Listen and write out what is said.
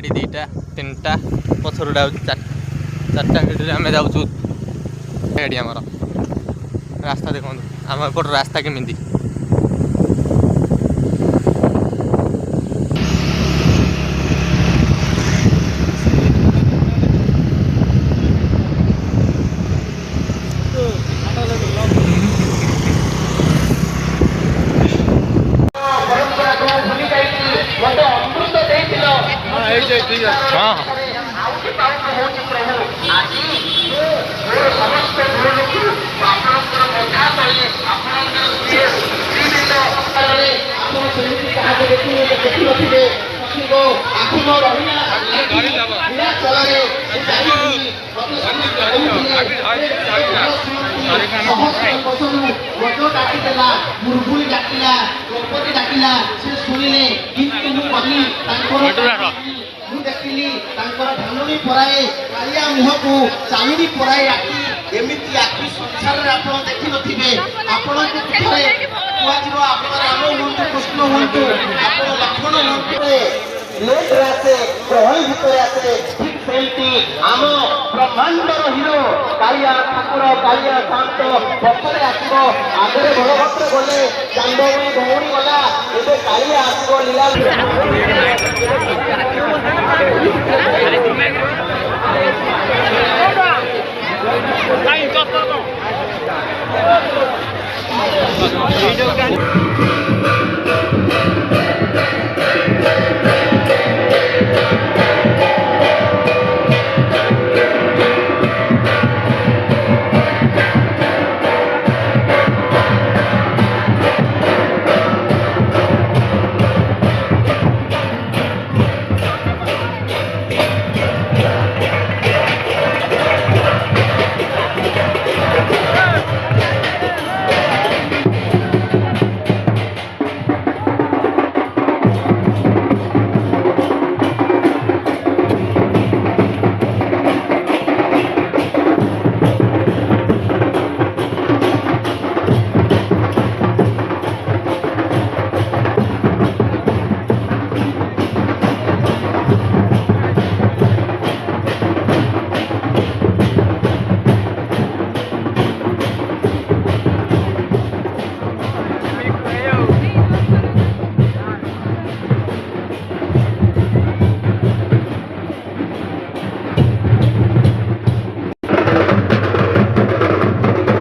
गाड़ी दीटा तीन टा पथर चार्टा गाड़ी आम जाऊँ गाड़ी आमर रास्ता देखो आम एपट रास्ता केमी हाँ मुरगुली डाकिला द्रौपदी डाकिला से शुणिले देखिली धानुणी पराए कालिया मुह को चांदी पराए आखि एमती आखि संसार आप देखी थे आपण राम हूँ कृष्ण हूँ आप लक्ष्मण हूँ लेट आसे प्रहरी भितर आसे ठीक सेमती आम ब्रह्मांडर हिरो कालिया ठाकुर कालिया शांत पक्षरे आसो आगे बलभद्र गले चांदमयी भौणी गला ए कालिया आसो लीला